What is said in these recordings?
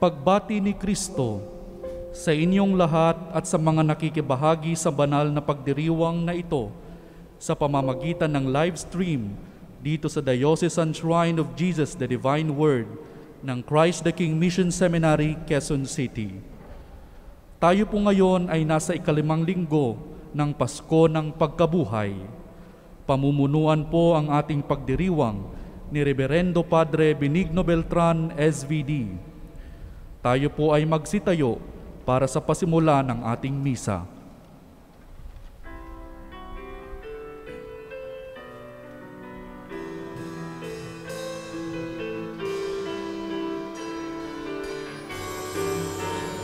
pagbati ni Kristo sa inyong lahat at sa mga nakikibahagi sa banal na pagdiriwang na ito sa pamamagitan ng live stream dito sa Diocesan Shrine of Jesus the Divine Word ng Christ the King Mission Seminary, Quezon City. Tayo po ngayon ay nasa ikalimang linggo ng Pasko ng Pagkabuhay. Pamumunuan po ang ating pagdiriwang ni Reverendo Padre Benigno Beltran, SVD. Tayo po ay magsitayo para sa pasimula ng ating misa.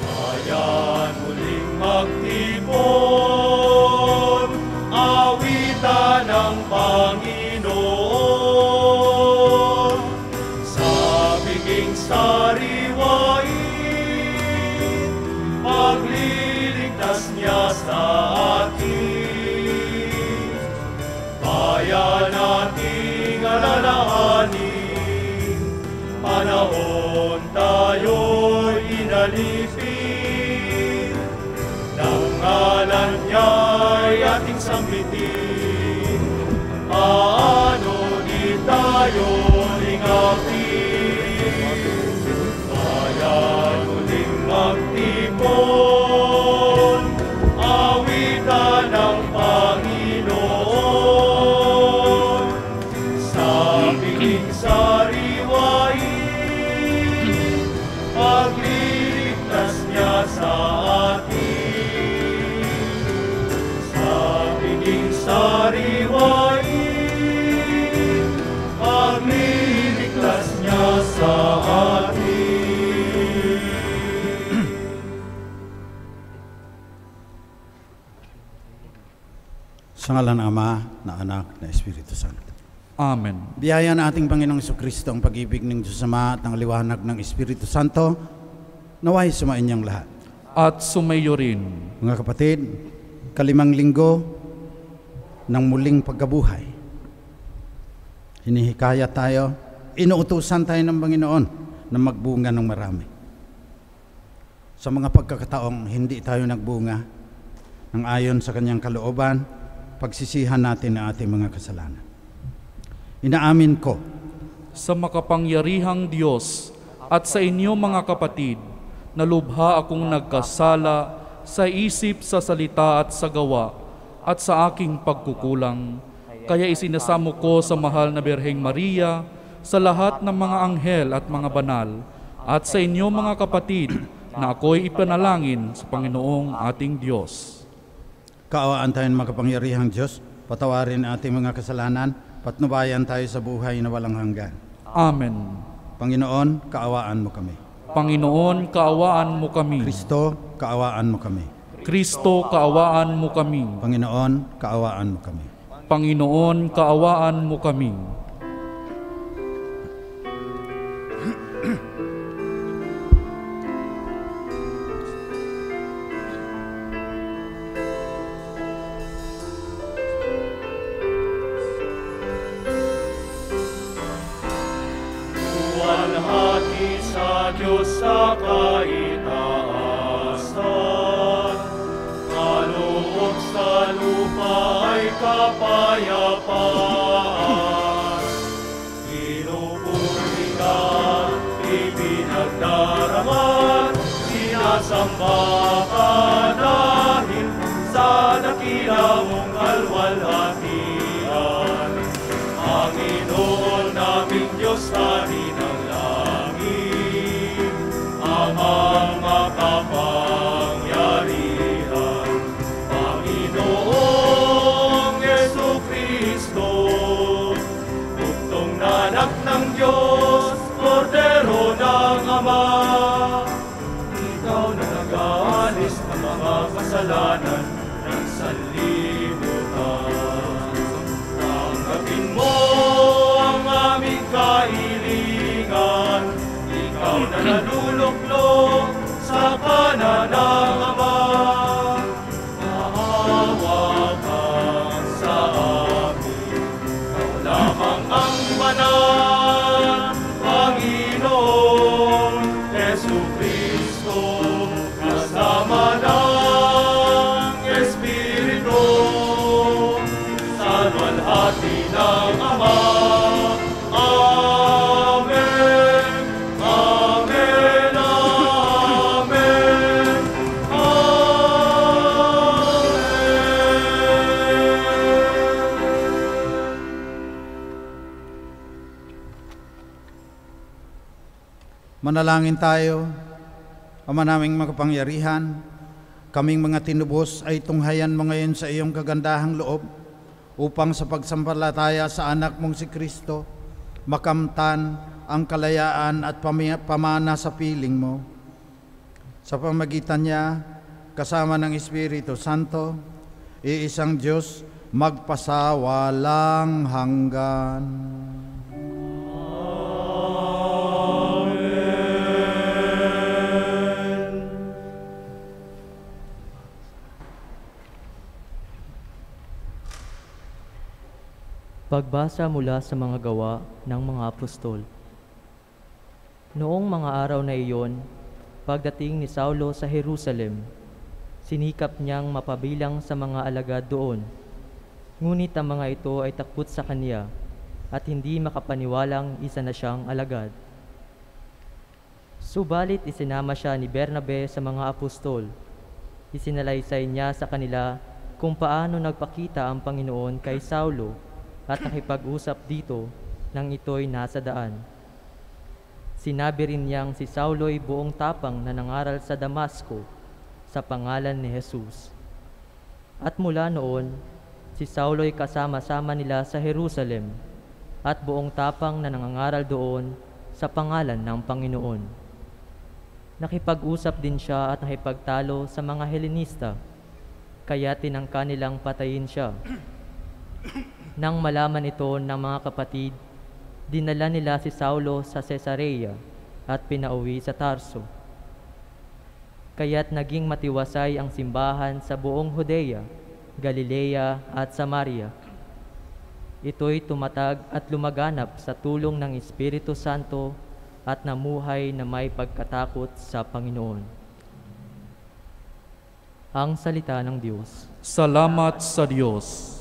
Bayan muling magtipon, awitan ng Panginoon, sa biging sariwain, pagliligtas niya sa atin. Bayan nating alalahanin, panahon tayo'y inalipin, ng ngalan niya'y ating sambitin, paano di tayo lingapin. Bayan muling magtipon, awitan ng Panginoon, sa piling sariwain, pagliligtas niya sa atin. Sa piling sariwain, pagliligtas niya sa atin. Sa ngalan ng Ama, na Anak, na Espiritu Santo. Amen. Biyaya na ating Panginoong Jesucristo ang pag-ibig ng Diyos Ama at ang liwanag ng Espiritu Santo, naway sumain niyang lahat. At sumayo rin. Mga kapatid, kalimang linggo ng muling pagkabuhay. Hinihikaya tayo, inuutusan tayo ng Panginoon na magbunga ng marami. Sa mga pagkakataong hindi tayo nagbunga, nang ayon sa kanyang kalooban, pagsisihan natin ang ating mga kasalanan. Inaamin ko Sa makapangyarihang Diyos at sa inyo mga kapatid, na lubha akong nagkasala sa isip, sa salita at sa gawa, at sa aking pagkukulang. Kaya isinasamo ko sa mahal na Birheng Maria, sa lahat ng mga anghel at mga banal, at sa inyo mga kapatid, na ako'y ipanalangin sa Panginoong ating Diyos. kaawaan tayo ng makapangyarihang Diyos, patawarin ang ating mga kasalanan, patnubayan tayo sa buhay na walang hanggan. Amen. Panginoon, kaawaan mo kami. Panginoon, kaawaan mo kami. Kristo, kaawaan mo kami. Kristo, kaawaan mo kami. Panginoon, kaawaan mo kami. Panginoon, kaawaan mo kami. Luwalhati sa Diyos sa kaitaasan, kaloob sa lupa ay kapayapaan. Pinupurihan, ipinagdaraman, sinasamba ka dahil sa dakila mong kalwalhatian. Panginoon naming Diyos, Hari ng langit, Amang makapangyarihan, Panginoong Jesucristo, bugtong na anak ng Diyos, Kordero ng Ama. Ikaw na nag-aalis ng mga kasalanan ng sanlibutan. Tanggapin mo ang aming kahilingan, ikaw na naluluklok sa kanan ng Ama. Maawa ka sa amin, ikaw lamang ang banal, Panginoon Jesucristo. binabati ng Ama. Amen, Amen, Amen, Manalangin tayo. Ama naming makapangyarihan, kaming mga tinubos ay tunghayan mo ngayon sa iyong kagandahang loob upang sa pagsampalataya sa anak mong si Kristo, makamtan ang kalayaan at pamana sa piling mo. Sa pamagitan niya, kasama ng Espiritu Santo, iisang Diyos, magpasawalang hanggan. Pagbasa mula sa mga gawa ng mga apostol. Noong mga araw na iyon, pagdating ni Saulo sa Jerusalem, sinikap niyang mapabilang sa mga alagad doon. Ngunit ang mga ito ay takot sa kanya at hindi makapaniwalang isa na siyang alagad. Subalit isinama siya ni Bernabe sa mga apostol. Isinalaysay niya sa kanila kung paano nagpakita ang Panginoon kay Saulo at nakipag-usap dito nang ito'y nasa daan. Sinabi rin niyang si Saulo'y buong tapang na nangaral sa Damasco sa pangalan ni Jesus. At mula noon, si Saulo'y kasama-sama nila sa Jerusalem at buong tapang na nangangaral doon sa pangalan ng Panginoon. Nakipag-usap din siya at nakipagtalo sa mga Helenista, kaya tinangka nilang patayin siya. Nang malaman ito ng mga kapatid, dinala nila si Saulo sa Cesarea at pinauwi sa Tarso. Kaya't naging matiwasay ang simbahan sa buong Judea, Galilea at Samaria. Ito'y tumatag at lumaganap sa tulong ng Espiritu Santo at namuhay na may pagkatakot sa Panginoon. Ang salita ng Diyos. Salamat sa Diyos.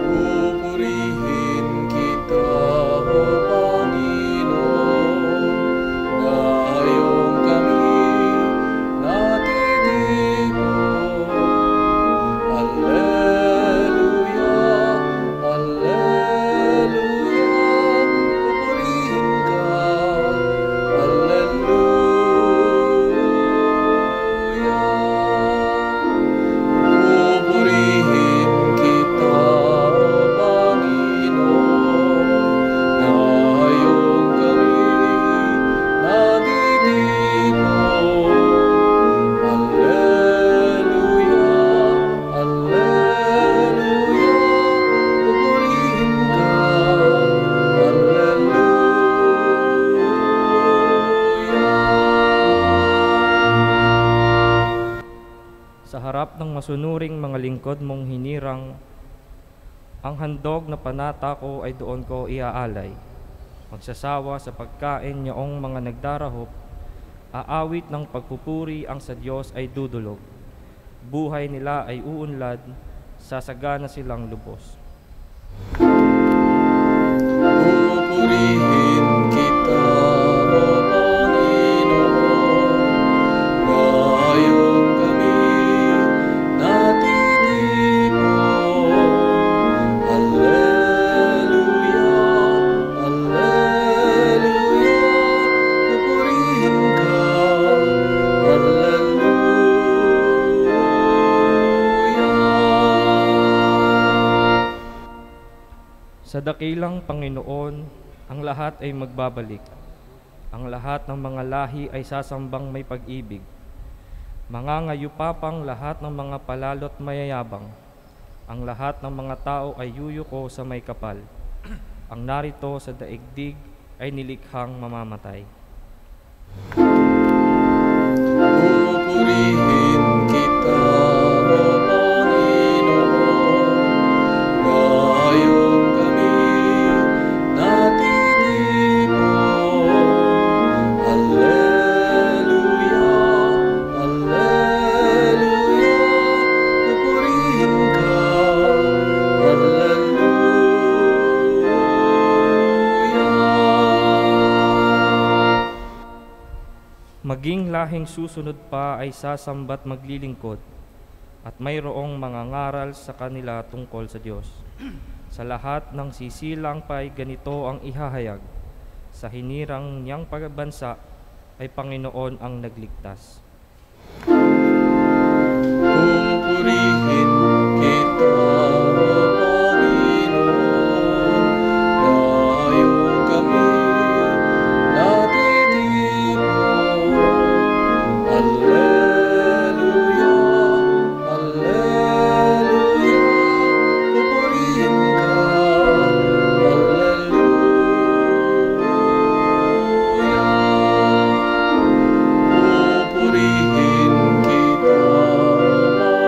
Pupurihin kita, O Panginoon, ngayong kami natitipon. Alleluia, Alleluia, pupurihin ka, Alleluia. Pupurihin kita, O Panginoon, ngayong kami natitipon. Alleluia, Alleluia, pupurihin ka, Alleluia. Sa harap ng masunuring mga lingkod mong hinirang, ang handog na panata ko ay doon ko iaalay. Magsasawa sa pagkain niyoong mga nagdarahop, aawit ng pagpupuri ang sa Diyos ay dudulog. Buhay nila ay uunlad, sasagana silang lubos. Pupurihin kita, O Panginoon, ngayong kami natitipon. Alleluia, Alleluia, pupurihin ka, Alleluia. Sa dakilang Panginoon, ang lahat ay magbabalik. Ang lahat ng mga lahi ay sasambang may pag-ibig. Mangangayupapang lahat ng mga palalo't mayayabang. Ang lahat ng mga tao ay yuyuko sa may kapal. Ang narito sa daigdig ay nilikhang mamamatay. Pupurihin kita, O Panginoon, gayong kami natitipon. Alleluia, Alleluia, pupurihin ka, Alleluia. Maging lahing susunod pa ay sasamba't maglilingkod at mayroong mga ngaral sa kanila tungkol sa Diyos. Sa lahat ng sisilang pa'y ganito ang ihahayag, sa hinirang niyang pagbansa ay Panginoon ang nagligtas. Pupurihin kita, O Panginoon, gayong kami natitipon. Alleluia, Alleluia, pupurihin ka, Alleluia. Pupurihin kita,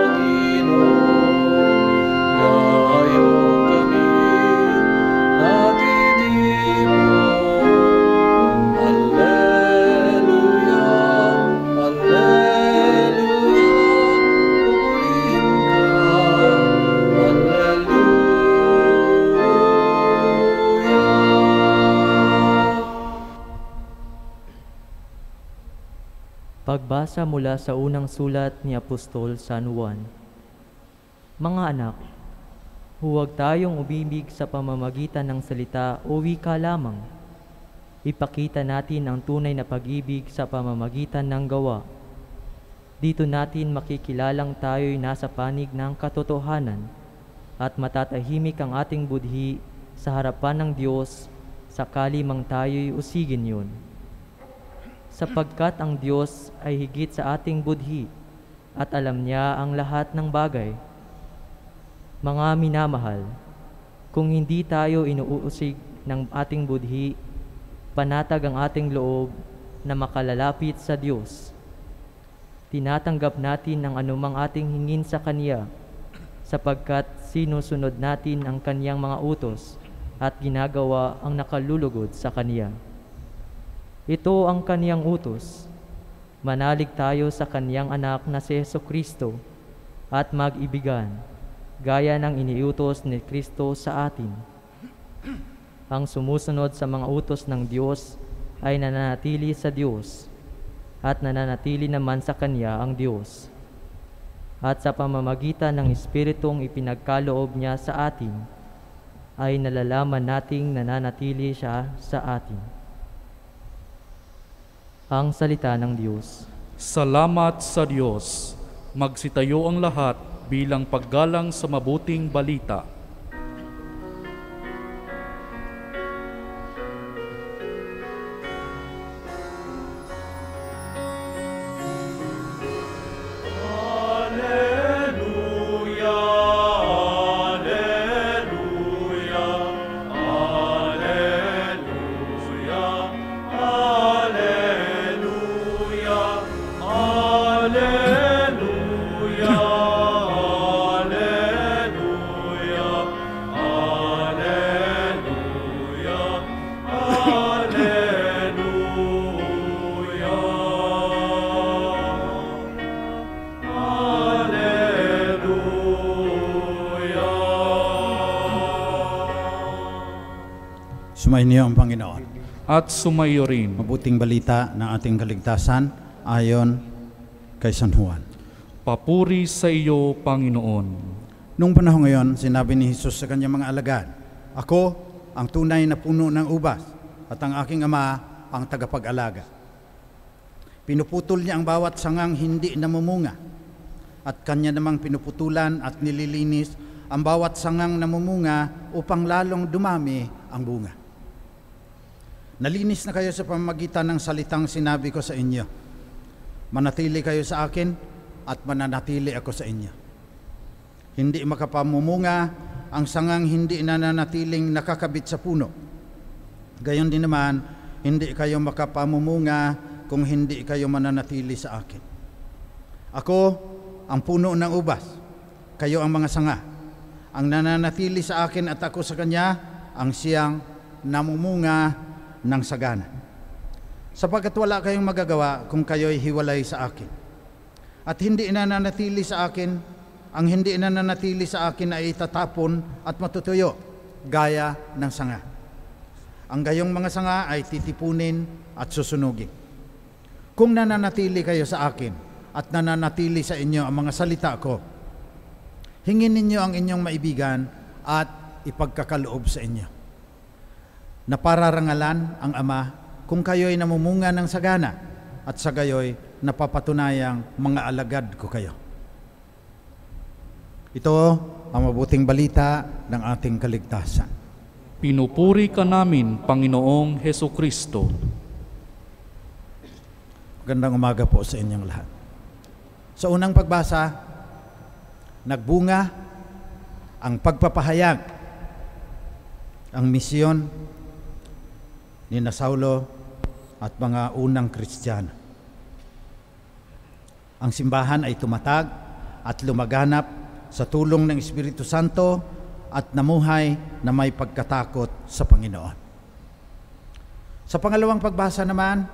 Panginoon, gayong kami natitipon. Alleluia, Alleluia, pupurihin ka, Alleluia. Pagbasa mula sa unang sulat ni Apostol San Juan. Mga anak, huwag tayong umibig sa pamamagitan ng salita o wika lamang. Ipakita natin ang tunay na pag-ibig sa pamamagitan ng gawa. Dito natin makikilalang tayo'y nasa panig ng katotohanan at matatahimik ang ating budhi sa harapan ng Diyos sakali mang tayo'y usigin yun. Sapagkat ang Diyos ay higit sa ating budhi at alam niya ang lahat ng bagay. Mga minamahal, kung hindi tayo inuusig ng ating budhi, panatag ang ating loob na makalalapit sa Diyos. Tinatanggap natin ang anumang ating hingin sa Kanya, sapagkat sinusunod natin ang Kanyang mga utos at ginagawa ang nakalulugod sa Kanya. Ito ang Kaniyang utos. Manalig tayo sa Kaniyang anak na si Jesucristo at mag-ibigan, gaya ng iniutos ni Kristo sa atin. Ang sumusunod sa mga utos ng Diyos ay nananatili sa Diyos at nananatili naman sa Kanya ang Diyos. At sa pamamagitan ng Espiritong ipinagkaloob niya sa atin, ay nalalaman nating nananatili siya sa atin. Ang salita ng Diyos. Salamat sa Diyos. Magsitayo ang lahat bilang paggalang sa mabuting balita. Sumainyo ang Panginoon. At sumayo rin. Mabuting balita ng ating kaligtasan ayon kay San Juan. Papuri sa iyo, Panginoon. Nung panahon ngayon, sinabi ni Jesus sa kanyang mga alagad, "Ako ang tunay na puno ng ubas at ang aking Ama ang tagapag-alaga." Pinuputol niya ang bawat sangang hindi namumunga at kanya namang pinuputulan at nililinis ang bawat sangang namumunga upang lalong dumami ang bunga. Nalinis na kayo sa pamamagitan ng salitang sinabi ko sa inyo. Manatili kayo sa akin at mananatili ako sa inyo. Hindi makapamumunga ang sangang hindi nananatiling nakakabit sa puno. Gayon din naman, hindi kayo makapamumunga kung hindi kayo mananatili sa akin. Ako ang puno ng ubas, kayo ang mga sanga. Ang nananatili sa akin at ako sa kanya, ang siyang namumunga ng sagana. Sapagkat wala kayong magagawa kung kayo'y hiwalay sa akin. At hindi nananatili sa akin, ang hindi nananatili sa akin ay itatapon at matutuyo, gaya ng sanga. Ang gayong mga sanga ay titipunin at susunugin. Kung nananatili kayo sa akin at nananatili sa inyo ang mga salita ko, hingin ninyo ang inyong maibigan at ipagkakaloob sa inyo. Napararangalan ang Ama kung kayo'y namumunga ng sagana at sa gayo'y napapatunayang mga alagad ko kayo. Ito ang mabuting balita ng ating kaligtasan. Pinupuri ka namin, Panginoong Hesukristo. Magandang umaga po sa inyong lahat. Sa unang pagbasa, nagbunga ang pagpapahayag, ang misyon ni Saulo at mga unang Kristiyano. Ang simbahan ay tumatag at lumaganap sa tulong ng Espiritu Santo at namuhay na may pagkatakot sa Panginoon. Sa pangalawang pagbasa naman,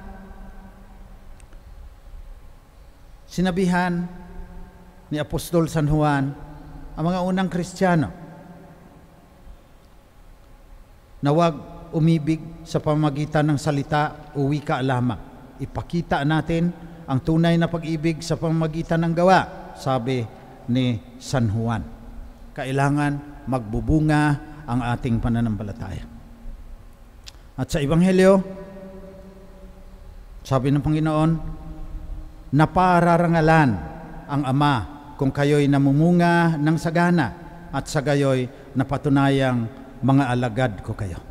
sinabihan ni Apostol San Juan ang mga unang Kristiyano na huwag umibig sa pamamagitan ng salita o wika lamang. Ipakita natin ang tunay na pag-ibig sa pamamagitan ng gawa, sabi ni San Juan. Kailangan magbubunga ang ating pananampalataya. At sa Ebanghelyo, sabi ng Panginoon, napararangalan ang Ama kung kayo'y namumunga ng sagana at sa gayo'y napatunayang mga alagad ko kayo.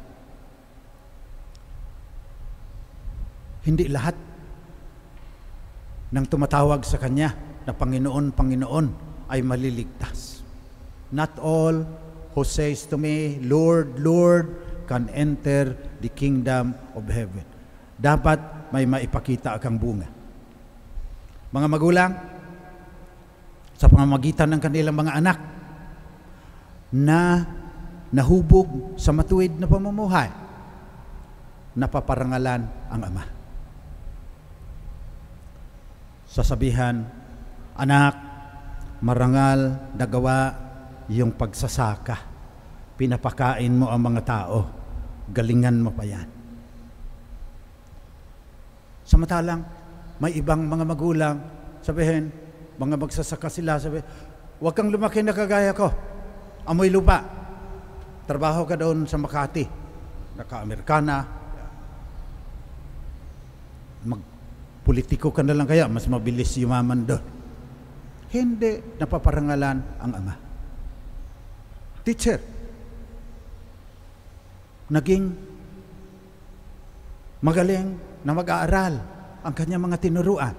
Hindi lahat ng tumatawag sa Kanya na Panginoon, Panginoon ay maliligtas. Not all who says to me, Lord, Lord, can enter the kingdom of heaven. Dapat may maipakita kang bunga. Mga magulang, sa pamamagitan ng kanilang mga anak na nahubog sa matuwid na pamumuhay, napaparangalan ang Ama. Sasabihan, anak, marangal na gawa yung pagsasaka. Pinapakain mo ang mga tao. Galingan mo pa yan. Samantalang, may ibang mga magulang, sabihin, mga magsasaka sila, sabihin, huwag kang lumaki na kagaya ko. Amoy lupa. Trabaho ka doon sa Makati. Naka-Amerikana. Politiko ka na lang kaya, mas mabilis yumaman doon. Hindi, napaparangalan ang Ama. Teacher, naging magaling na mag-aaral ang kanyang mga tinuruan.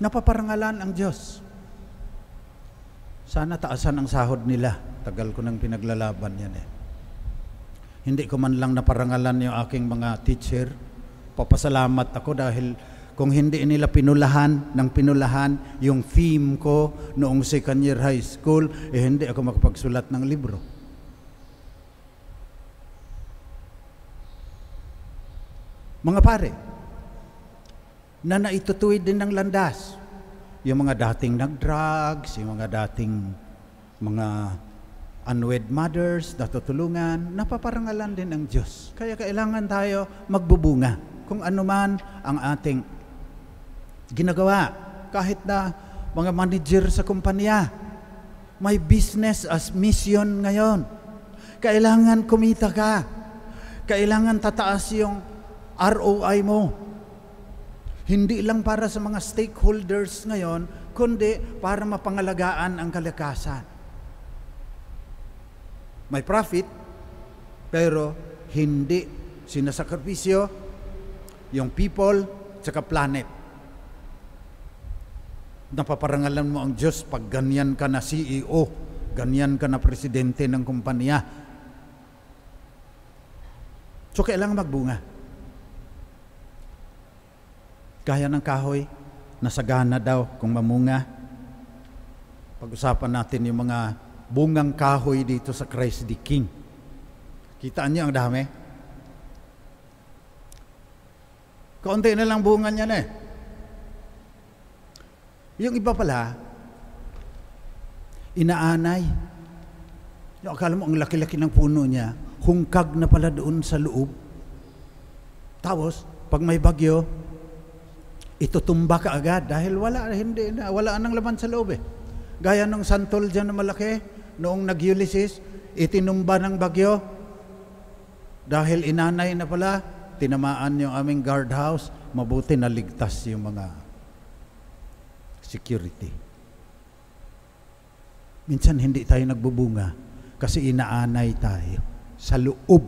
Napaparangalan ang Diyos. Sana taasan ang sahod nila. Tagal ko nang pinaglalaban yan eh. Hindi ko man lang naparangalan yung aking mga teacher. Papasalamat ako dahil kung hindi nila pinulahan yung theme ko noong second year high school, hindi ako makapagsulat ng libro. Mga pare, na naitutuwid din ng landas, yung mga dating nag-drugs, yung mga dating mga unwed mothers, natutulungan, napaparangalan din ang Diyos. Kaya kailangan tayo magbubunga. Kung ano man ang ating ginagawa, kahit na mga manager sa kumpanya, may business as mission ngayon. Kailangan kumita ka. Kailangan tataas yung ROI mo. Hindi lang para sa mga stakeholders ngayon, kundi para mapangalagaan ang kalikasan. May profit, pero hindi sinasakripisyo yung people tsaka planet. Napaparangalan mo ang Diyos pag ganyan ka na CEO ganyan ka na presidente ng kumpanya. So, kailangan magbunga. Gaya ng kahoy, nasagana daw kung mamunga. Pag-usapan natin yung mga bungang kahoy dito sa Christ the King. Kitaan niyo ang dami? Kaunti na lang bunga niyan eh. Yung iba pala, inaanay. Yung akala mo ang laki-laki ng puno niya, hungkag na pala doon sa loob. Tapos, pag may bagyo, itutumba ka agad dahil wala nang laman sa loob eh. Gaya ng santol dyan na malaki, noong nag-Ulysses, itinumba ng bagyo. Dahil inanay na pala, tinamaan yung aming guardhouse, mabuti naligtas yung mga security. Minsan hindi tayo nagbubunga kasi inaanay tayo sa loob.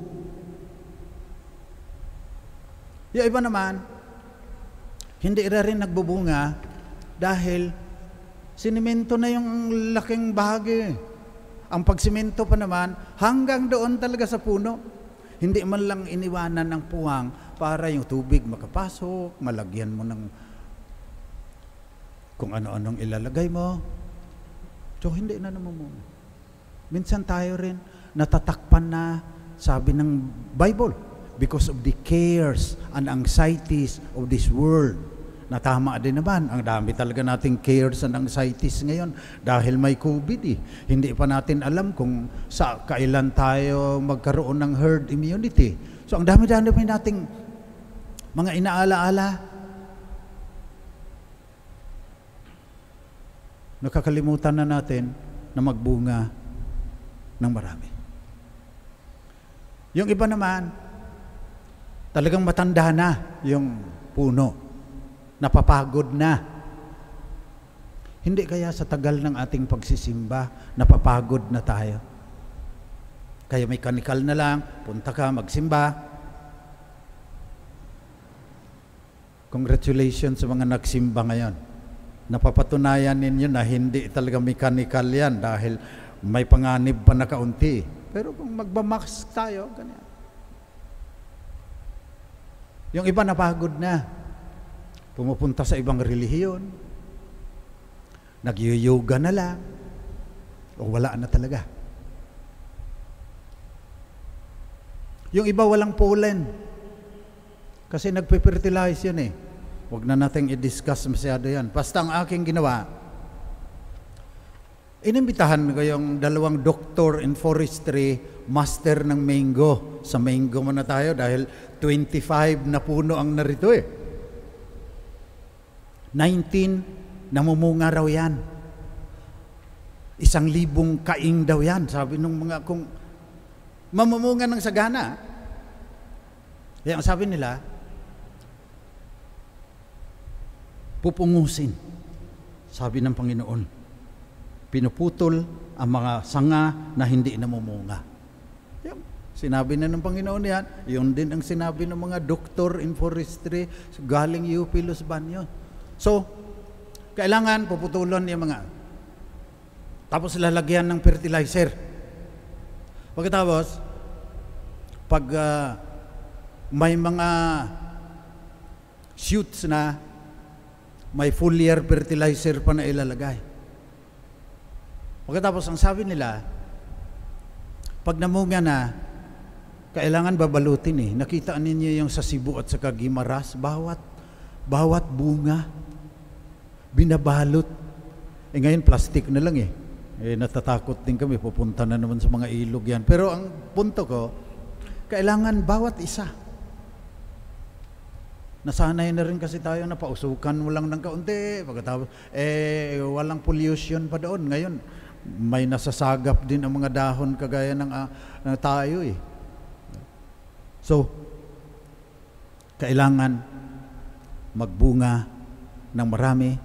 Yung iba naman, hindi rin nagbubunga dahil sinimento na yung laking bahagi. Ang pagsimento pa naman, hanggang doon talaga sa puno. Hindi man lang iniwanan ng puwang para yung tubig makapasok, malagyan mo ng kung ano-anong ilalagay mo. So, hindi na namumuna. Minsan tayo rin natatakpan na, sabi ng Bible, because of the cares and anxieties of this world. Natama din naman, ang dami talaga nating cares and anxieties ngayon dahil may COVID eh. Hindi pa natin alam kung kailan tayo magkaroon ng herd immunity. So ang dami-dami nating mga inaala-ala. Nakakalimutan na natin na magbunga ng marami. Yung iba naman, talagang matanda na yung puno. Napapagod na. Hindi kaya sa tagal ng ating pagsisimba, napapagod na tayo. Kaya mechanical na lang, punta ka, magsimba. Congratulations sa mga nagsimba ngayon. Napapatunayan ninyo na hindi talaga mechanical yan dahil may panganib pa na kaunti. Pero kung magmamax tayo, ganyan. Yung iba napagod na. Pumupunta sa ibang relihiyon, nag-yoga na lang, o wala na talaga. Yung iba walang pollen, kasi nagpe-fertilize yan eh. Huwag na natin i-discuss masyado yan. Basta ang aking ginawa, inimbitahan ko yung 2 doctor in forestry, master ng mango. Sa mango muna tayo dahil 25 na puno ang narito eh. 19, namumunga raw yan. 1,000 kaing daw yan. Sabi nung mga, kung mamumunga ng sagana. Kaya ang sabi nila, pupungusin. Sabi ng Panginoon, pinuputol ang mga sanga na hindi namumunga. Yan. Sinabi na ng Panginoon yan. Yun din ang sinabi ng mga doktor in forestry galing UP Los Baños. So, kailangan puputulon yung mga tapos lalagyan ng fertilizer. Pagkatapos, pag may mga shoots na, may foliar fertilizer pa na ilalagay. Pagkatapos, ang sabi nila, pag namunga na, kailangan babalutin eh. Nakita ninyo yung sa Cebu at sa Guimaras, bawat bunga, binabalot. Ngayon, plastic na lang eh. Natatakot din kami, pupunta na naman sa mga ilog yan. Pero ang punto ko, kailangan bawat isa. Nasanay na rin kasi tayo na pausukan mo lang ng kaunti. Pagkatapos, walang pollution pa doon. Ngayon, may nasasagap din ang mga dahon kagaya ng tayo eh. So, kailangan magbunga ng marami,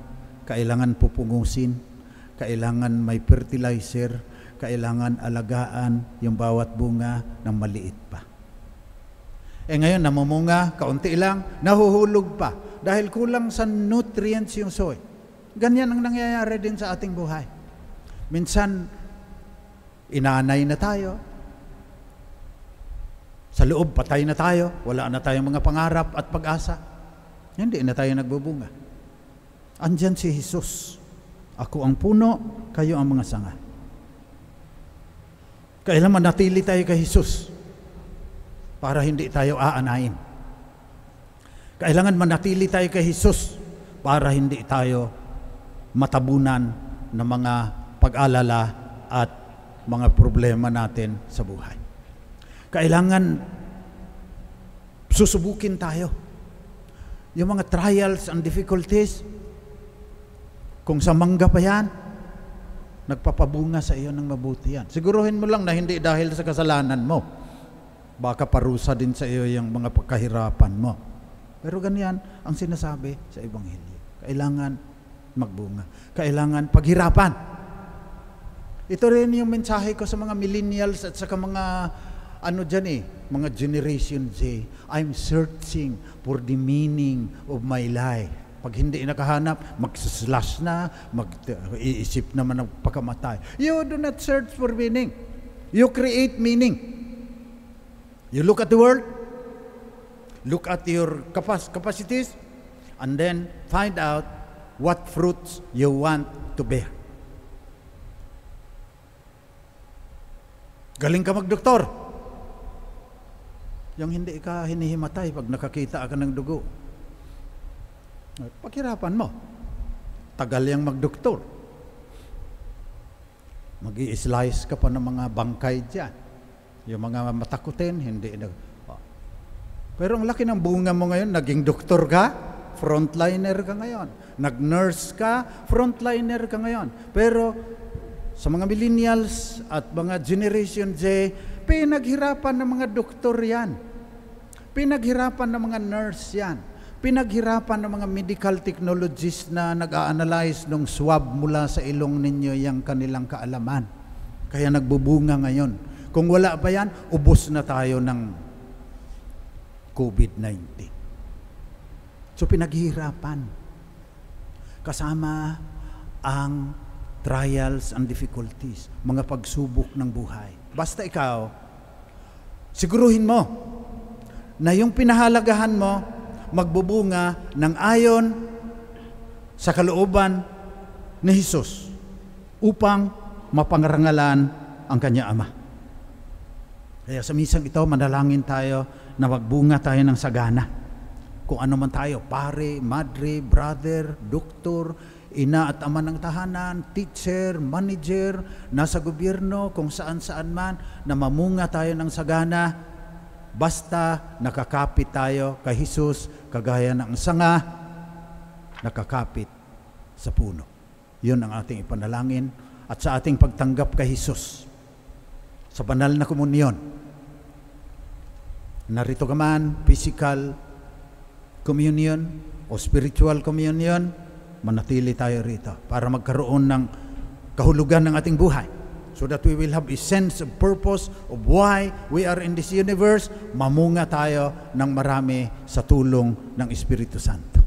kailangan pupungusin, kailangan may fertilizer, kailangan alagaan yung bawat bunga ng maliit pa. Ngayon, namumunga, kaunti lang, nahuhulog pa dahil kulang sa nutrients yung soil. Ganyan ang nangyayari din sa ating buhay. Minsan, Inanay na tayo. Sa loob, patay na tayo. Wala na tayong mga pangarap at pag-asa. Hindi na tayo nagbubunga. Andyan si Jesus. Ako ang puno, kayo ang mga sanga. Kailangan manatili tayo kay Jesus para hindi tayo aanayin. Kailangan manatili tayo kay Jesus para hindi tayo matabunan ng mga pag-alala at mga problema natin sa buhay. Kailangan susubukin tayo. Yung mga trials and difficulties, kung sa mangga pa yan, nagpapabunga sa iyo ng mabuti yan. Siguruhin mo lang na hindi dahil sa kasalanan mo. Baka parusa din sa iyo yung mga pagkahirapan mo. Pero ganyan ang sinasabi sa Ebanghelyo. Kailangan magbunga. Kailangan paghirapan. Ito rin yung mensahe ko sa mga millennials at sa mga mga Generation Z. I'm searching for the meaning of my life. Pag hindi nakahanap, mag-slash na, mag-iisip naman ng pagkamatay. You do not search for meaning. You create meaning. You look at the world, look at your capacities, and then find out what fruits you want to bear. Galing ka magdoktor. Yung hindi ka hinihimatay pag nakakita ka ng dugo. Paghirapan mo. Tagal yung magdoktor. Mag-i-slice ka pa ng mga bangkay dyan. Yung mga matakutin, hindi na. Pero ang laki ng bunga mo ngayon, naging doktor ka, frontliner ka ngayon. Nag-nurse ka, frontliner ka ngayon. Pero sa mga millennials at mga Generation Z, pinaghirapan ng mga doktor yan. Pinaghirapan ng mga nurse yan. Pinaghirapan ng mga medical technologists na nag-a-analyze ng swab mula sa ilong ninyo yung kanilang kaalaman. Kaya nagbubunga ngayon. Kung wala pa yan, ubos na tayo ng COVID-19. So pinaghihirapan. Kasama ang trials and difficulties, mga pagsubok ng buhay. Basta ikaw, siguruhin mo na yung pinahalagahan mo magbubunga ng ayon sa kalooban ni Jesus upang mapangarangalan ang kanya Ama. Kaya sa misang ito, manalangin tayo na magbunga tayo ng sagana. Kung ano man tayo, pare, madre, brother, doktor, ina at ama ng tahanan, teacher, manager, nasa gobyerno, kung saan-saan man, na mamunga tayo ng sagana, basta nakakapit tayo kay Jesus, kagaya ng sanga, nakakapit sa puno. Yun ang ating ipanalangin at sa ating pagtanggap kay Jesus sa banal na komunyon. Narito ka man, physical communion o spiritual communion, manatili tayo rito para magkaroon ng kahulugan ng ating buhay. So that we will have a sense of purpose of why we are in this universe, mamunga tayo ng marami sa tulong ng Espiritu Santo.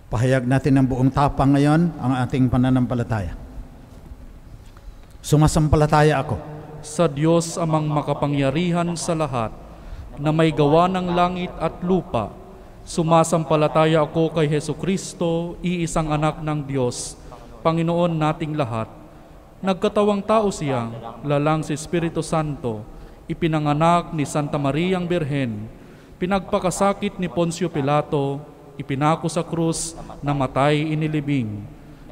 Pahayag natin ng buong tapang ngayon ang ating pananampalataya. Sumasampalataya ako sa Diyos amang makapangyarihan sa lahat, na may gawa ng langit at lupa. Sumasampalataya ako kay Hesukristo, iisang anak ng Diyos, Panginoon nating lahat. Nagkatawang tao siya, lalang si Espiritu Santo, ipinanganak ni Santa Mariang Birhen, pinagpakasakit ni Poncio Pilato, ipinako sa krus, namatay inilibing,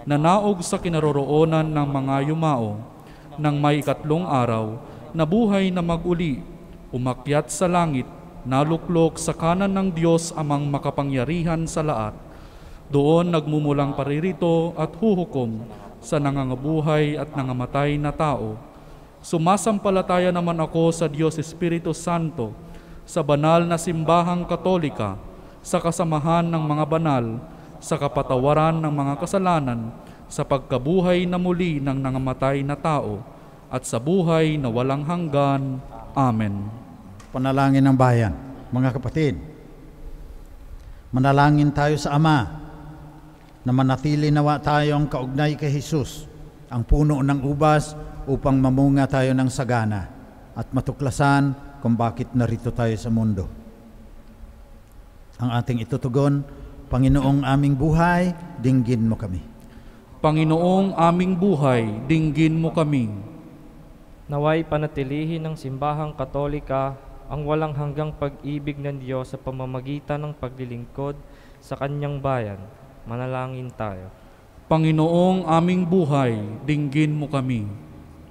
nanaog sa kinaroroonan ng mga yumao, nang may ikatlong araw, nabuhay na mag-uli, umakyat sa langit, naluklok sa kanan ng Diyos amang makapangyarihan sa lahat. Doon nagmumulang paririto at huhukom sa nangangabuhay at nangamatay na tao. Sumasampalataya naman ako sa Diyos Espiritu Santo, sa banal na simbahang katolika, sa kasamahan ng mga banal, sa kapatawaran ng mga kasalanan, sa pagkabuhay na muli ng nangamatay na tao, at sa buhay na walang hanggan. Amen. Panalangin ng bayan. mga kapatid, manalangin tayo sa Ama na manatili nawa tayong kaugnay kay Jesus, ang puno ng ubas, upang mamunga tayo ng sagana at matuklasan kung bakit narito tayo sa mundo. Ang ating itutugon, Panginoong aming buhay, dinggin mo kami. Panginoong aming buhay, dinggin mo kami. Naway panatilihin ng simbahang Katolika ang walang hanggang pag-ibig ng Diyos sa pamamagitan ng paglilingkod sa Kanyang bayan. Manalangin tayo. Panginoong aming buhay, dinggin mo kami.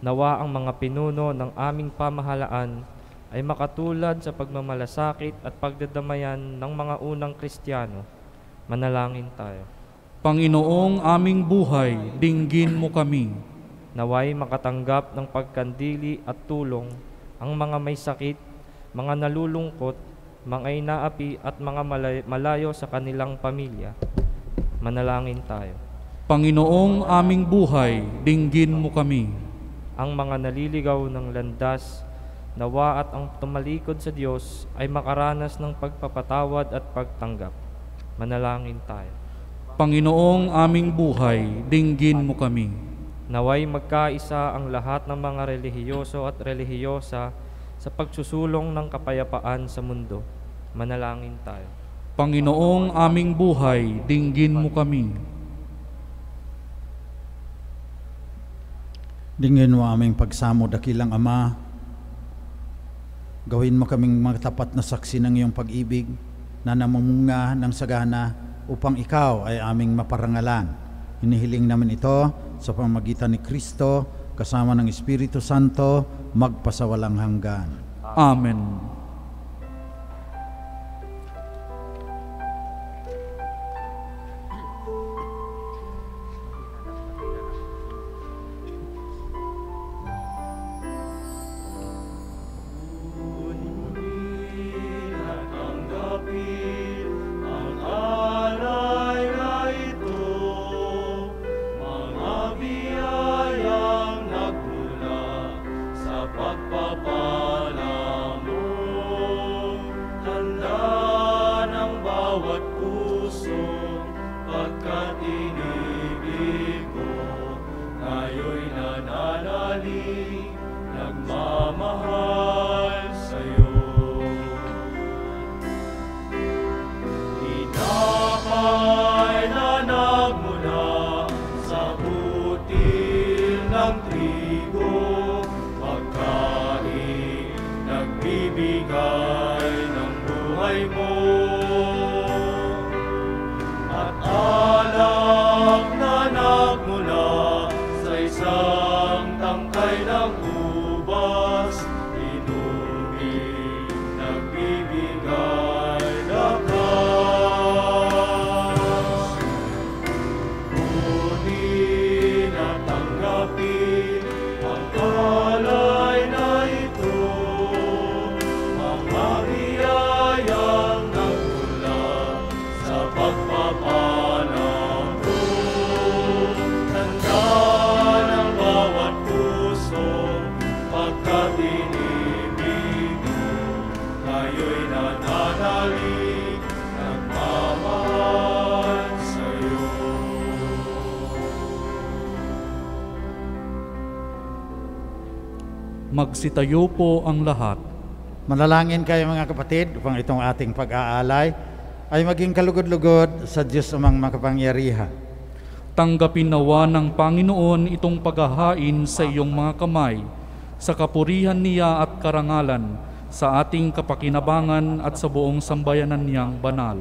Nawa ang mga pinuno ng aming pamahalaan ay makatulad sa pagmamalasakit at pagdadamayan ng mga unang Kristiyano. Manalangin tayo. Panginoong aming buhay, dinggin mo kami. Naway makatanggap ng pagkandili at tulong ang mga may sakit, mga nalulungkot, mga inaapi at mga malayo sa kanilang pamilya. Manalangin tayo. Panginoong aming buhay, dinggin mo kami. Ang mga naliligaw ng landas, nawa at ang tumalikod sa Diyos ay makaranas ng pagpapatawad at pagtanggap. Manalangin tayo. Panginoong aming buhay, dinggin mo kami. Naway magkaisa ang lahat ng mga relihiyoso at relihiyosa sa pagsusulong ng kapayapaan sa mundo. Manalangin tayo. Panginoong aming buhay, dinggin mo kami. Dinggin mo aming pagsamo, dakilang Ama. Gawin mo kaming mga tapat na saksi ng iyong pag-ibig na namumunga ng sagana upang ikaw ay aming maparangalan. Hinihiling namin ito sa pamamagitan ni Kristo kasama ng Espiritu Santo magpasawalang hanggan. Amen. Magsitayo po ang lahat. Manalangin kayo mga kapatid upang itong ating pag-aalay ay maging kalugod-lugod sa Diyos amang makapangyarihan. Tanggapin nawa ng Panginoon itong paghahain sa iyong mga kamay, sa kapurihan niya at karangalan, sa ating kapakinabangan at sa buong sambayanan niyang banal.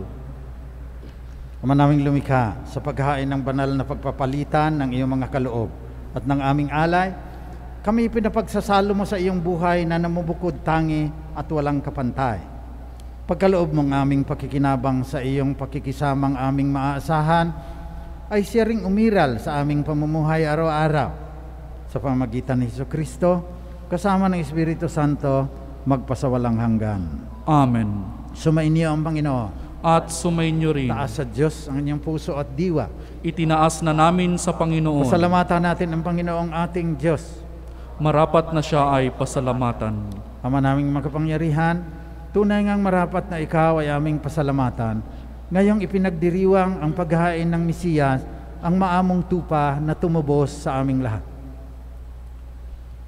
Ama naming lumikha, sa paghahain ng banal na pagpapalitan ng iyong mga kaloob at ng aming alay, kami pinapagsasalo mo sa iyong buhay na namubukod tangi at walang kapantay. Pagkaloob mong aming pakikinabang sa iyong pakikisamang aming maaasahan, ay siya ring umiral sa aming pamumuhay araw-araw. Sa pamamagitan ni Jesucristo, kasama ng Espiritu Santo, magpasawalang hanggan. Amen. Sumainyo ang Panginoon. At sumainyo rin. Taas sa Diyos ang inyong puso at diwa. Itinaas na namin sa Panginoon. Pasalamatan natin ang Panginoong ating Diyos. Marapat na siya ay pasalamatan. Ama naming makapangyarihan, Tunay ngang marapat na ikaw ay aming pasalamatan. Ngayong ipinagdiriwang ang paghahain ng Mesiyas, ang maamong tupa na tumubos sa aming lahat.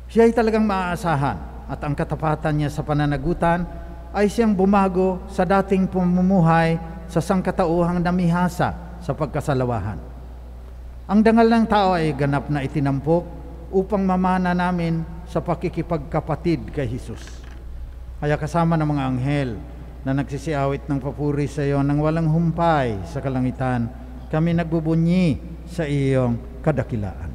Siya ay talagang maaasahan at ang katapatan niya sa pananagutan ay siyang bumago sa dating pamumuhay sa sangkatauhang namihasa sa pagkasalawahan. Ang dangal ng tao ay ganap na itinampok upang mamana namin sa pakikipagkapatid kay Jesus. Kaya kasama ng mga anghel na nagsisiawit ng papuri sa iyo nang walang humpay sa kalangitan, kami nagbubunyi sa iyong kadakilaan.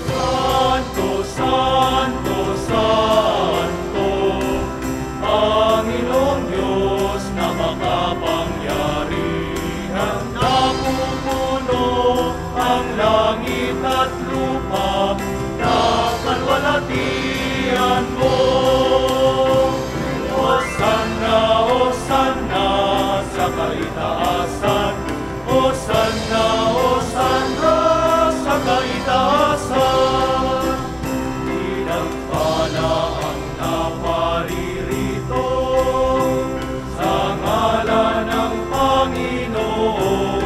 Santo, Santo, Santo, Panginoong Diyos na makapangyarihan, napupuno ang langit at lupa, nakalwalhatian mo. Hosanna, Hosanna sa kaitaasan, Hosanna, Hosanna sa kaitaasan. Pinagpala ang naparirito sa ngalan ng Panginoon.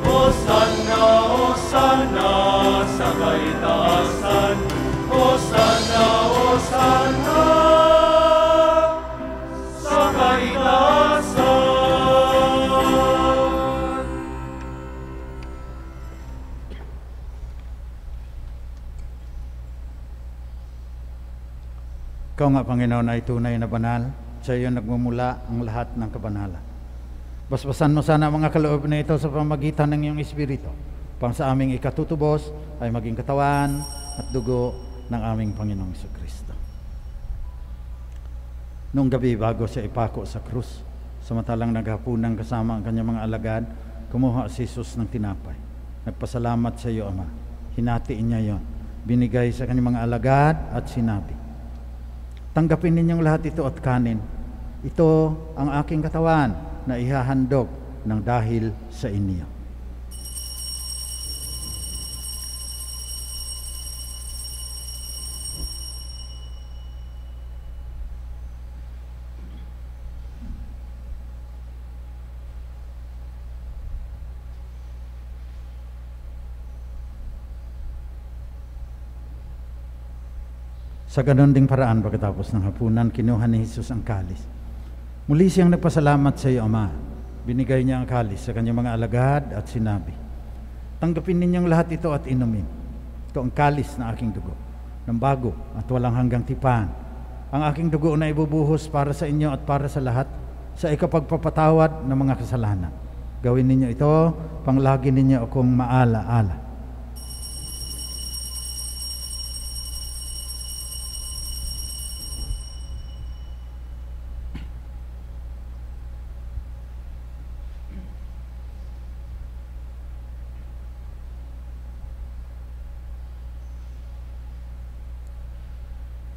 Hosanna, Hosanna sa kaitaasan, Hosanna, Hosanna sa kaitaasan. Ikaw nga, Panginoon, ay tunay na banal. Sa iyo nagmumula ang lahat ng kabanalan. Basbasan mo sana ang mga kaloob na ito sa pamagitan ng iyong Espiritu, pang sa aming ikatutubos ay maging katawan at dugo ng aming Panginoong Jesucristo. Noong gabi bago siya ipako sa krus, samantalang naghapunan kasama ang kanyang mga alagad, kumuha si Jesus ng tinapay. Nagpasalamat sa iyo, Ama. Hinatiin niya yon. Binigay sa kanyang mga alagad at sinabi, tanggapin ninyong lahat ito at kanin. Ito ang aking katawan na ihahandog ng dahil sa inyo. Sa ganon ding paraan, pagkatapos ng hapunan, kinuha ni Jesus ang kalis. Muli siyang nagpasalamat sa iyo, Ama. Binigay niya ang kalis sa kanyang mga alagad at sinabi, tanggapin ninyong lahat ito at inumin. Ito ang kalis na aking dugo, ng bago at walang hanggang tipan. Ang aking dugo na ibubuhos para sa inyo at para sa lahat, sa ikapagpapatawad ng mga kasalanan. Gawin ninyo ito, panglagi ninyo akong maala-ala.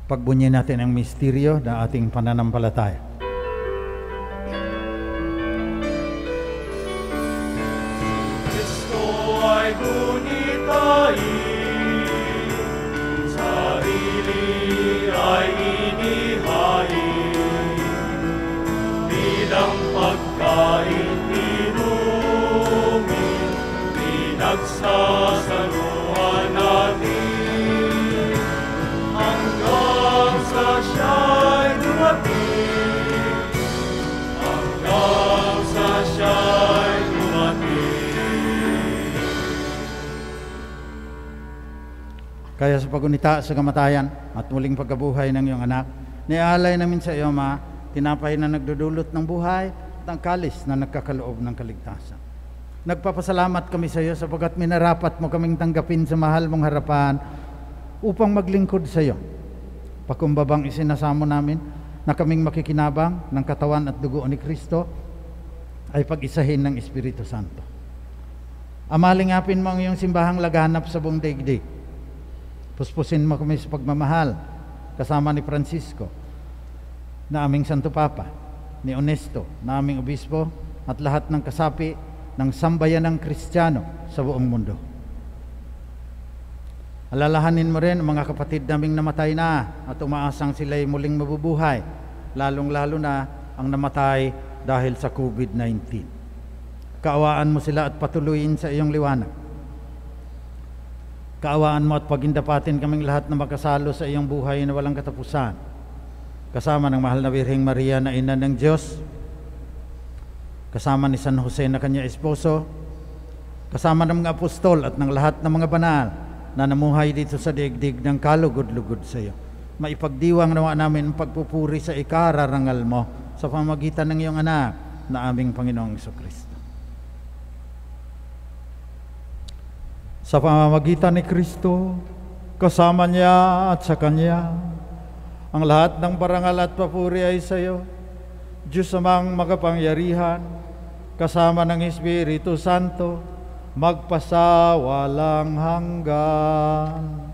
Pagbunyi natin ang misteryo ng ating pananampalataya. Kristo ay gunitain, sarili ay inihain, bilang pagkain inumin, pinagsasaluhan natin. Sa siya'y dumating, hanggang sa siya'y dumating. Kaya sa pagunita sa kamatayan at muling pagkabuhay ng iyong anak, nialay namin sa iyo, Ma, tinapay na nagdudulot ng buhay at ang kalis na nagkakaloob ng kaligtasan. Nagpapasalamat kami sa iyo sapagkat minarapat mo kaming tanggapin sa mahal mong harapan upang maglingkod sa iyo. Pakumbabang isinasamo namin na kaming makikinabang ng katawan at dugo ni Kristo ay pag-isahin ng Espiritu Santo. Amalingapin mo ang iyong simbahang laganap sa buong daigdig. Puspusin mo kami sa pagmamahal kasama ni Francisco, na aming Santo Papa, ni Onesto, na aming Obispo, at lahat ng kasapi ng sambayanang Kristiyano sa buong mundo. Alalahanin mo rin ang mga kapatid naming namatay na at umaasang sila'y muling mabubuhay, lalong-lalo na ang namatay dahil sa COVID-19. Kaawaan mo sila at patuloyin sa iyong liwanag. Kaawaan mo at pagindapatin kaming lahat na makasalo sa iyong buhay na walang katapusan, kasama ng mahal na Birheng Maria na ina ng Diyos, kasama ni San Jose na kanya esposo, kasama ng mga apostol at ng lahat ng mga banal na namuhay dito sa daigdig ng kalugod-lugod sa iyo. Maipagdiwang nawa namin ang pagpupuri sa ikararangal mo sa pamamagitan ng iyong anak na aming Panginoong Jesucristo. Sa pamamagitan ni Kristo, kasama niya at sa Kanya, ang lahat ng parangal at papuri ay sa iyo, Diyos amang makapangyarihan, kasama ng Espiritu Santo, magpasawalang hanggan.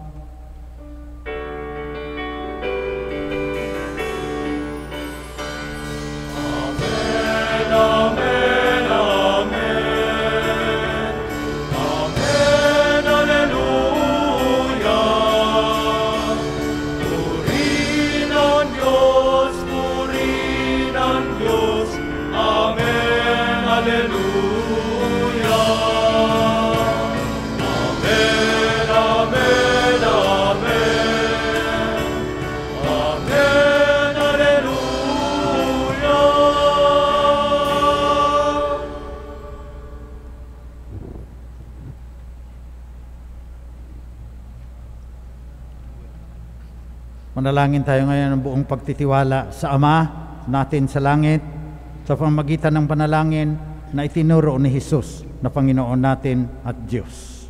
Amen, amen. Amen, hallelujah. Purihin ang Diyos, purihin ang Diyos. Amen, hallelujah. Amen, amen, amen. Amen, hallelujah. Manalangin tayo ngayon ng buong pagtitiwala sa Ama natin sa langit sa pamamagitan ng panalangin na itinuro ni Jesus na Panginoon natin at Diyos.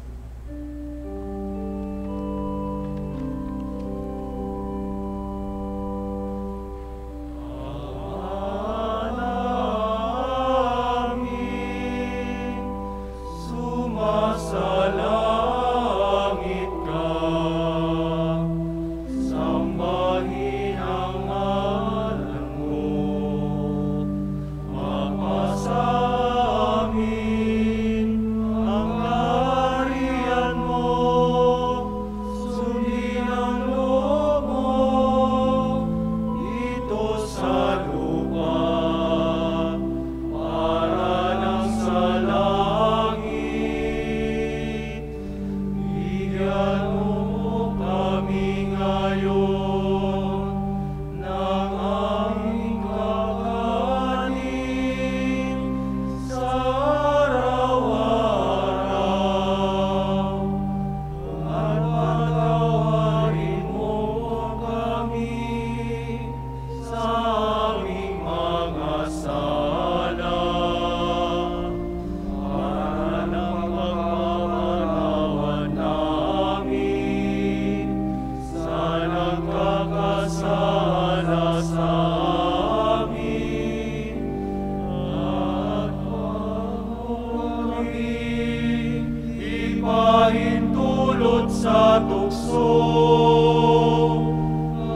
Amin. Sumasalangit ka, sambahin ang ngalan mo, mapasamin ang harian mo, sundin ang loob mo, dito sa lupa, para lang sa langit. Bigyan mo kami ngayon ng aming kakanin sa araw-araw, at patawarin mo kami sa aming mga sala, para ng pagpapanawan namin sa nagkakasala sa amin, at huwag mo kaming ipahintulot sa tukso,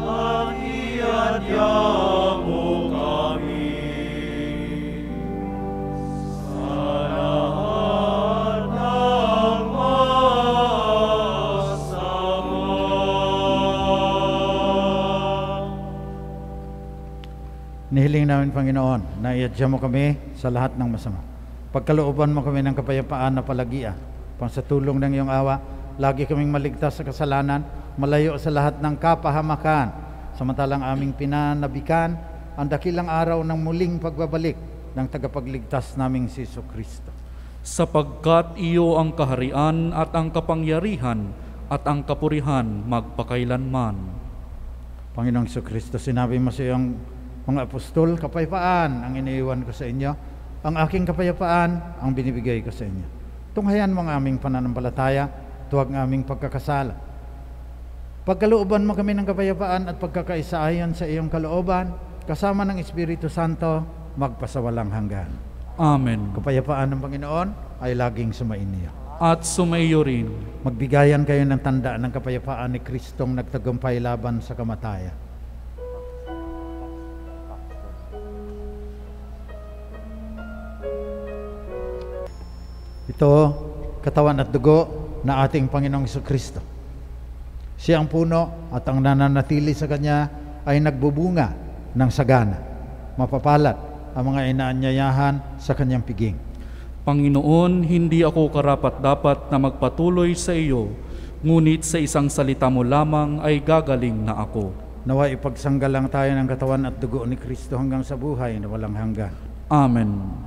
at iadya mo kami sa lahat ng masama. Nihiling namin, Panginoon, na iadya mo kami sa lahat ng masama. Pagkalooban mo kami ng kapayapaan na palagian. Pang sa tulong ng iyong awa, lagi kaming maligtas sa kasalanan, malayo sa lahat ng kapahamakan, samantalang aming pinanabikan ang dakilang araw ng muling pagbabalik ng tagapagligtas naming si Jesucristo. Sapagkat iyo ang kaharian at ang kapangyarihan at ang kapurihan magpakailanman. Panginoong Jesucristo, sinabi mo sa iyong mga apostol, kapayapaan ang iniiwan ko sa inyo, ang aking kapayapaan ang binibigay ko sa inyo. Tunghayan mo ang aming pananampalataya, tuwag ang aming pagkakasala. Pagkalooban mo kami ng kapayapaan at pagkakaisa ayon sa iyong kalooban, kasama ng Espiritu Santo, magpasawalang hanggan. Amen. Kapayapaan ng Panginoon ay laging sumainyo. At sumaiyo rin. Magbigayan kayo ng tanda ng kapayapaan ni Kristong nagtagumpay laban sa kamatayan. Ito, katawan at dugo na ating Panginoong Jesucristo. Siya ang puno at ang nananatili sa Kanya ay nagbubunga ng sagana. Mapapalad ang mga inaanyayahan sa Kanyang piging. Panginoon, hindi ako karapat-dapat na magpatuloy sa iyo, ngunit sa isang salita mo lamang ay gagaling na ako. Naway ipagsanggalang tayo ng katawan at dugo ni Kristo hanggang sa buhay na walang hanggan. Amen.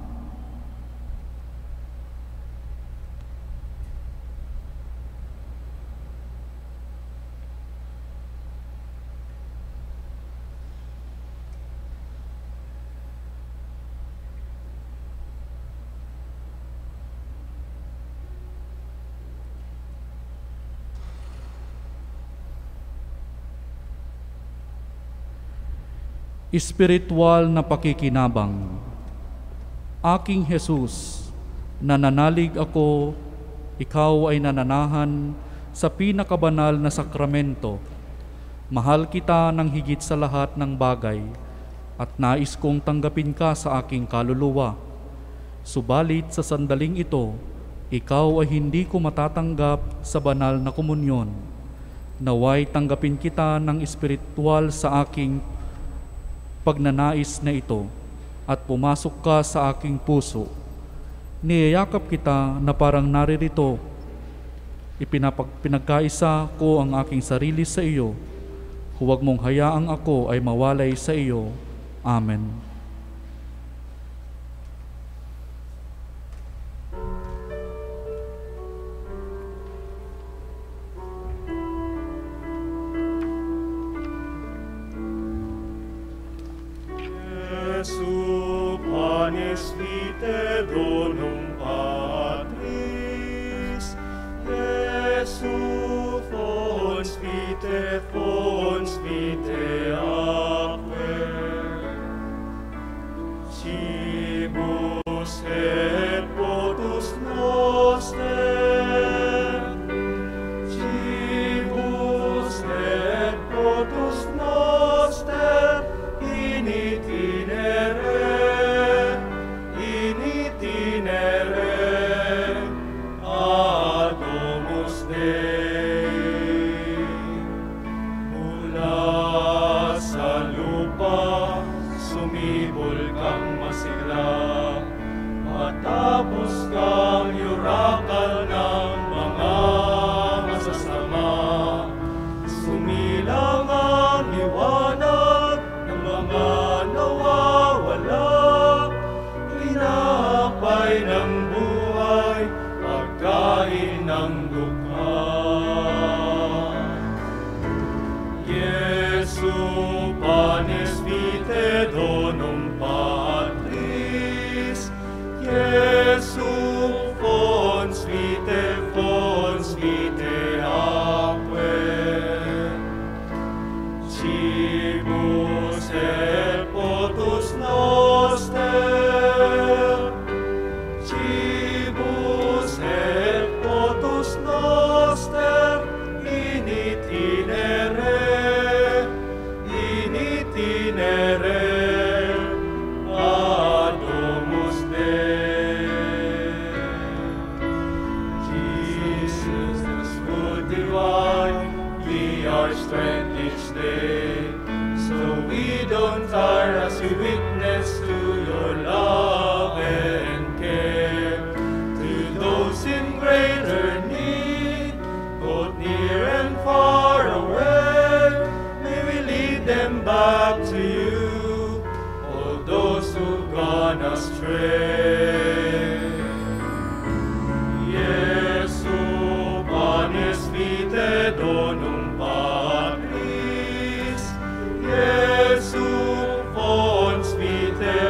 Espiritual na pakikinabang. Aking Jesus, nananalig ako, ikaw ay nananahan sa pinakabanal na sakramento. Mahal kita ng higit sa lahat ng bagay at nais kong tanggapin ka sa aking kaluluwa. Subalit sa sandaling ito, ikaw ay hindi ko matatanggap sa banal na komunyon. Naway tanggapin kita ng espiritual sa aking pagnanais na ito at pumasok ka sa aking puso. Niyayakap kita na parang naririto. Pinagkaisa ko ang aking sarili sa iyo. Huwag mong hayaang ako ay mawalay sa iyo. Amen. Jesu panis vitae donum Patris, Jesu fons vitae aquae, cibus et potus noster, cibus et potus noster, in itinere ad domus Dei. Mula sa lupa sumibol kang masigla, matapos kang yurakal ng mga masasama. Sumilang ang liwanag ng mga nawawala, tinapay ng buhay, pagkain ng dukha. Jesu panis vitae donum Patris, Jesu fons vitae aquae, cibus et potus noster, cibus et potus noster, in itinere ad domus Dei. Jesus, this food divine, be our strength each day, so we don't tire as we witness to your love and care. To those in greater need, both near and far away, may we lead them back to you, all those who've gone astray. Jesu panis vitae donum Patris, Jesu fons vitae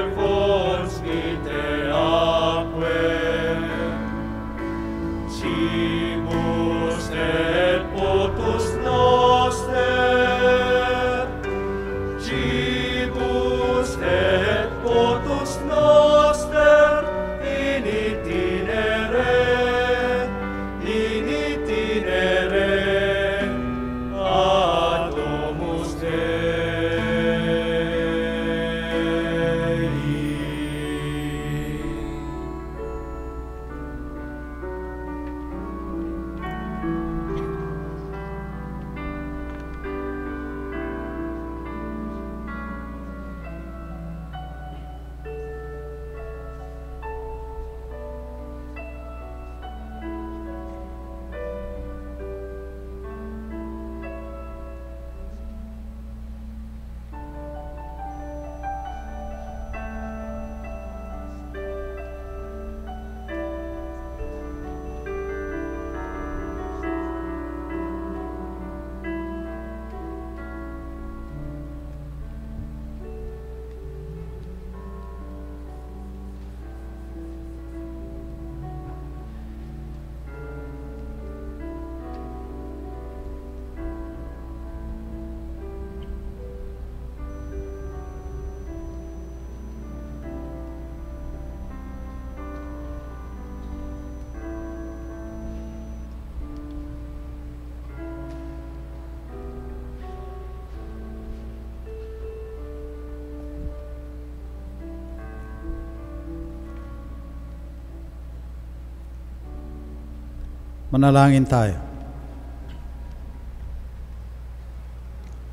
Manalangin tayo.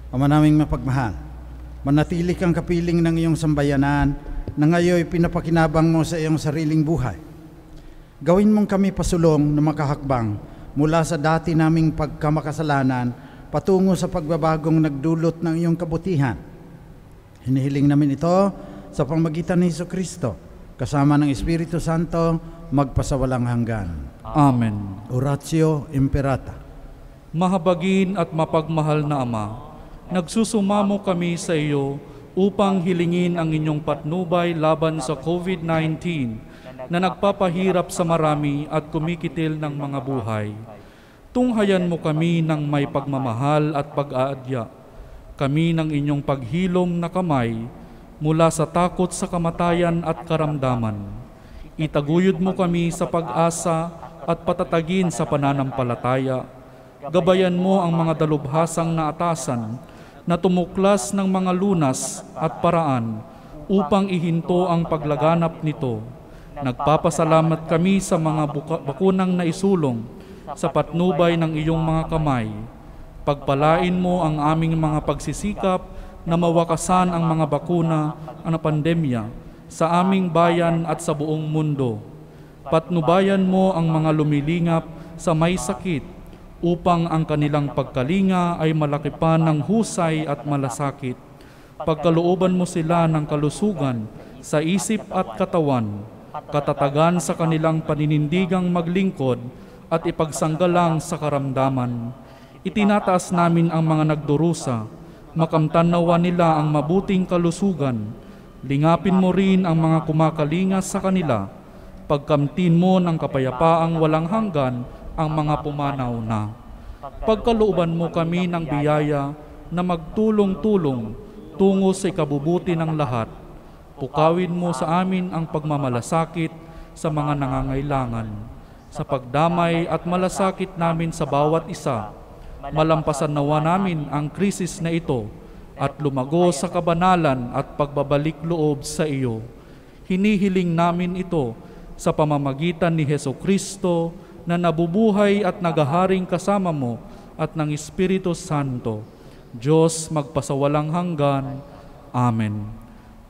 Ama naming mapagmahal, manatili kang kapiling ng iyong sambayanan na ngayon pinapakinabang mo sa iyong sariling buhay. Gawin mong kami pasulong na makahakbang mula sa dati naming pagkamakasalanan patungo sa pagbabagong nagdulot ng iyong kabutihan. Hinihiling namin ito sa pamamagitan ni Jesucristo, kasama ng Espiritu Santo, magpasawalang hanggan. Amen. Oratio Imperata. Mahabagin at mapagmahal na Ama, nagsusumamo kami sa iyo upang hilingin ang inyong patnubay laban sa COVID-19 na nagpapahirap sa marami at kumikitil ng mga buhay. Tunghayan mo kami ng may pagmamahal at pag-aadya, kami ng inyong paghilom na kamay mula sa takot sa kamatayan at karamdaman. Itaguyod mo kami sa pag-asa at patatagin sa pananampalataya. Gabayan mo ang mga dalubhasang naatasan na tumuklas ng mga lunas at paraan upang ihinto ang paglaganap nito. Nagpapasalamat kami sa mga bakunang naisulong sa patnubay ng iyong mga kamay. Pagpalain mo ang aming mga pagsisikap na mawakasan ang mga bakuna ng pandemya sa aming bayan at sa buong mundo. Patnubayan mo ang mga lumilingap sa may sakit upang ang kanilang pagkalinga ay malaki pa ng husay at malasakit. Pagkalooban mo sila ng kalusugan sa isip at katawan, katatagan sa kanilang paninindigang maglingkod at ipagsanggalang sa karamdaman. Itinataas namin ang mga nagdurusa, makamtanawa nila ang mabuting kalusugan. Lingapin mo rin ang mga kumakalingas sa kanila. Pagkamtin mo ng kapayapaang walang hanggan ang mga pumanaw na. Pagkalooban mo kami ng biyaya na magtulong-tulong tungo sa ikabubuti ng lahat. Pukawin mo sa amin ang pagmamalasakit sa mga nangangailangan. Sa pagdamay at malasakit namin sa bawat isa, malampasan nawa namin ang krisis na ito at lumago sa kabanalan at pagbabalik loob sa iyo. Hinihiling namin ito sa pamamagitan ni Jesucristo na nabubuhay at nagaharing kasama mo at ng Espiritu Santo, Diyos magpasawalang hanggan. Amen.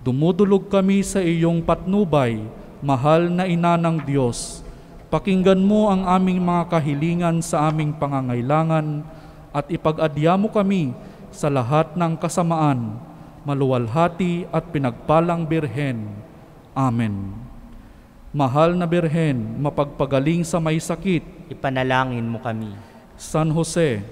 Dumudulog kami sa iyong patnubay, mahal na Ina ng Diyos. Pakinggan mo ang aming mga kahilingan sa aming pangangailangan at ipag-adya mo kami sa lahat ng kasamaan, maluwalhati at pinagpalang Birhen. Amen. Mahal na Birhen, mapagpagaling sa may sakit, ipanalangin mo kami. San Jose,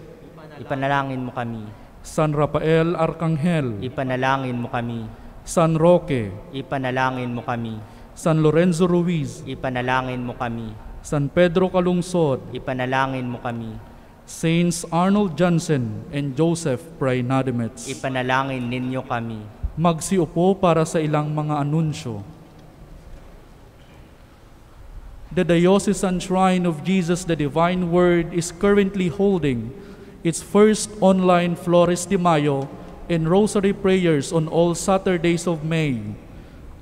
Ipanalangin mo kami. San Rafael Arcangel, Ipanalangin mo kami. San Roque, Ipanalangin mo kami. San Lorenzo Ruiz, Ipanalangin mo kami. San Pedro Calungsod, Ipanalangin mo kami. Saints Arnold Johnson and Joseph Prainadimets. Ipanalangin ninyo kami. Magsiupo para sa ilang mga anunsyo. The Diocesan Shrine of Jesus the Divine Word is currently holding its first online Flores de Mayo and Rosary prayers on all Saturdays of May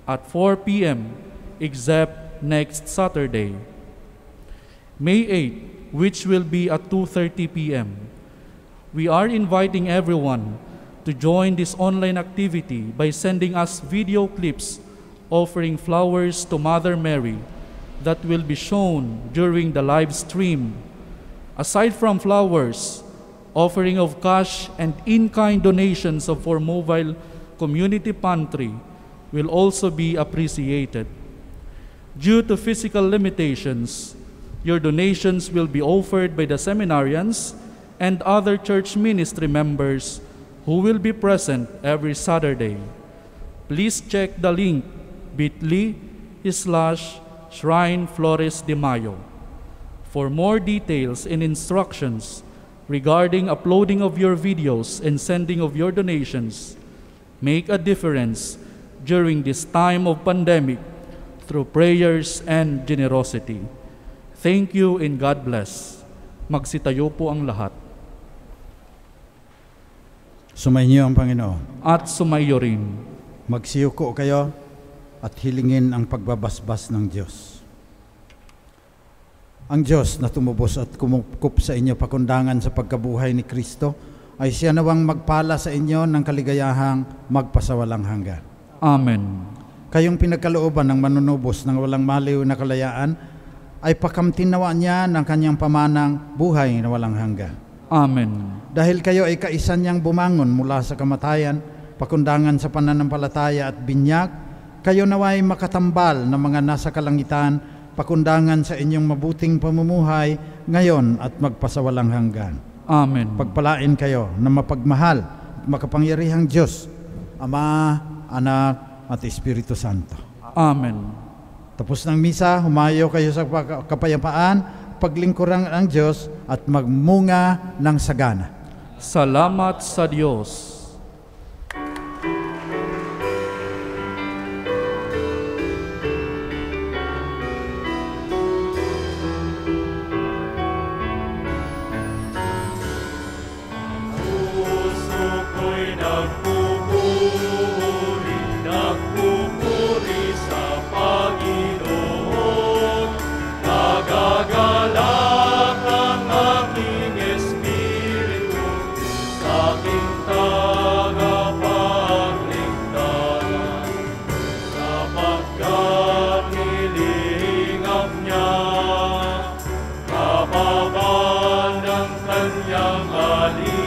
at 4 p.m. except next Saturday, May 8, which will be at 2:30 p.m. We are inviting everyone to join this online activity by sending us video clips offering flowers to Mother Mary that will be shown during the live stream. Aside from flowers, offering of cash and in-kind donations for mobile community pantry will also be appreciated. Due to physical limitations, your donations will be offered by the seminarians and other church ministry members who will be present every Saturday. Please check the link bit.ly/Shrine Flores de Mayo. For more details and instructions regarding uploading of your videos and sending of your donations, make a difference during this time of pandemic through prayers and generosity. Thank you and God bless. Magsitayo po ang lahat. Sumainyo ang Panginoon. At sumayo rin. Magsiyuko kayo at hilingin ang pagbabasbas ng Diyos. Ang Diyos na tumubos at kumukup sa inyo pakundangan sa pagkabuhay ni Kristo, ay siya nawang magpala sa inyo ng kaligayahang magpasawalang hanggan. Amen. Kayong pinagkalooban ng manunubos ng walang maliw na kalayaan, ay pakamtinawa niya ng kanyang pamanang buhay na walang hanggan. Amen. Dahil kayo ay kaisa niyang bumangon mula sa kamatayan, pakundangan sa pananampalataya at binyag, kayo naway makatambal ng mga nasa kalangitan, pakundangan sa inyong mabuting pamumuhay ngayon at magpasawalang hanggan. Amen. Pagpalain kayo na mapagmahal at makapangyarihang Diyos, Ama, Anak, at Espiritu Santo. Amen. Tapos ng misa, humayo kayo sa kapayapaan, paglingkuran ang Diyos at magmunga ng sagana. Salamat sa Diyos. Puso ko'y nagpupuri sa Panginoon. Nagagalak ang aking espiritu sa aking tagapagligtas, sapagkat nilingap niya kababa ng kanyang alipin.